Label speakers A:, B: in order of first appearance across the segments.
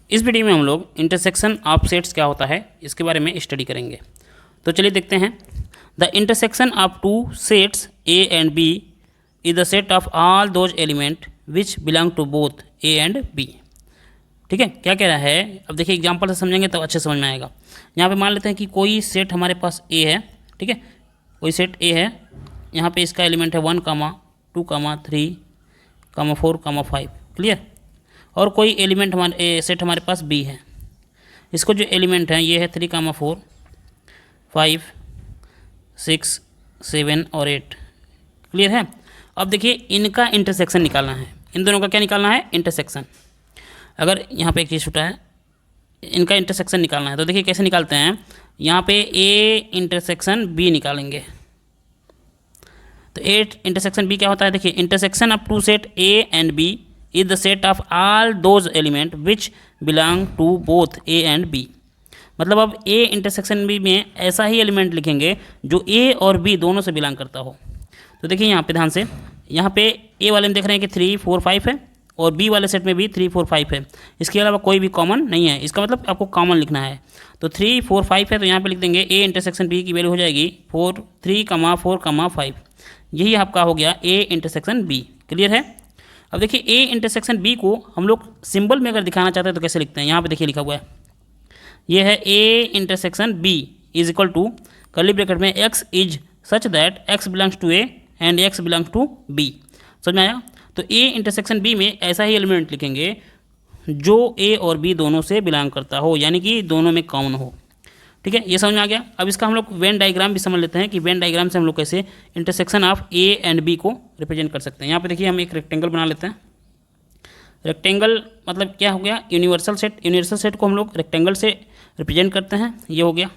A: इस वीडियो में हम लोग इंटरसेक्शन ऑफ सेट्स क्या होता है इसके बारे में स्टडी करेंगे। तो चलिए देखते हैं। The intersection of two sets A and B is the set of all those element which belong to both A and B. ठीक है, क्या कह रहा है, अब देखिए एग्जांपल से समझेंगे तो अच्छे समझ में आएगा। यहाँ पे मान लेते हैं कि कोई सेट हमारे पास ए है। ठीक है, कोई सेट ए है, यहाँ पे इसका एलिमेंट है 1, 2, 3, 4, 5। क्लियर। और कोई एलिमेंट हमारे सेट हमारे पास बी है। इसको जो एलिमेंट है ये है 3, 4, 5, 6, 7 और 8। क्लियर है। अब देखिए इनका इंटरसेक्शन निकालना है। इन दोनों का क्या निकालना है? इंटरसेक्शन। अगर यहाँ पे एक चीज़ छूटा है, इनका इंटरसेक्शन निकालना है तो देखिए कैसे निकालते हैं। यहाँ पे ए इंटरसेक्शन बी निकालेंगे। तो ए इंटरसेक्शन बी क्या होता है? देखिए intersection of two set A and B is the set of all those element which belong to both A and B. मतलब अब ए इंटरसेक्शन बी में ऐसा ही एलिमेंट लिखेंगे जो ए और बी दोनों से बिलोंग करता हो। तो देखिए यहाँ पे ध्यान से, यहाँ पे ए वाले में देख रहे हैं कि 3, 4, 5 है और बी वाले सेट में भी 3, 4, 5 है। इसके अलावा कोई भी कॉमन नहीं है। इसका मतलब आपको कॉमन लिखना है। तो 3, 4, 5 है तो यहाँ पे लिख देंगे ए इंटरसेक्शन बी की वैल्यू हो जाएगी 3, 4, 5। यही आपका हो गया ए इंटरसेक्शन बी। क्लियर है। अब देखिए ए इंटरसेक्शन बी को हम लोग सिंबल में अगर दिखाना चाहते हैं तो कैसे लिखते हैं? यहाँ पे देखिए लिखा हुआ है, ये है A intersection B is equal to curly bracket में x is such that x belongs to A and x belongs to B. समझ में आया? तो ए इंटरसेक्शन बी में ऐसा ही एलिमेंट लिखेंगे जो ए और बी दोनों से बिलोंग करता हो, यानी कि दोनों में कॉमन हो। ठीक है, ये समझ में आ गया। अब इसका हम लोग वेन डायग्राम भी समझ लेते हैं कि वेन डायग्राम से हम लोग कैसे intersection of A and B को रिप्रेजेंट कर सकते हैं। यहाँ पे देखिए हम एक रेक्टेंगल बना लेते हैं। रेक्टेंगल मतलब क्या हो गया? Universal set. यूनिवर्सल सेट को हम लोग रेक्टेंगल से रिप्रेजेंट करते हैं। ये हो गया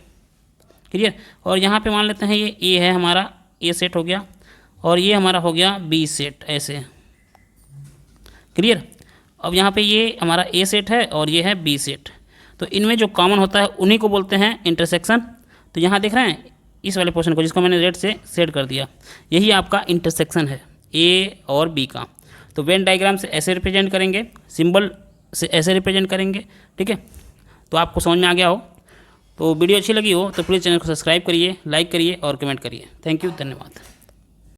A: क्लियर। और यहाँ पे मान लेते हैं ये ए है हमारा, ए सेट हो गया और ये हमारा हो गया बी सेट, ऐसे। क्लियर। अब यहाँ पे ये हमारा ए सेट है और ये है बी सेट। तो इनमें जो कॉमन होता है उन्हीं को बोलते हैं इंटरसेक्शन। तो यहाँ देख रहे हैं इस वाले पोर्शन को, जिसको मैंने रेड से सेट कर दिया, यही आपका इंटरसेक्शन है ए और बी का। तो वेन डायग्राम से ऐसे रिप्रेजेंट करेंगे, सिंबल से ऐसे रिप्रेजेंट करेंगे। ठीक है, तो आपको समझ में आ गया हो। तो वीडियो अच्छी लगी हो तो प्लीज़ चैनल को सब्सक्राइब करिए, लाइक करिए और कमेंट करिए। थैंक यू, धन्यवाद।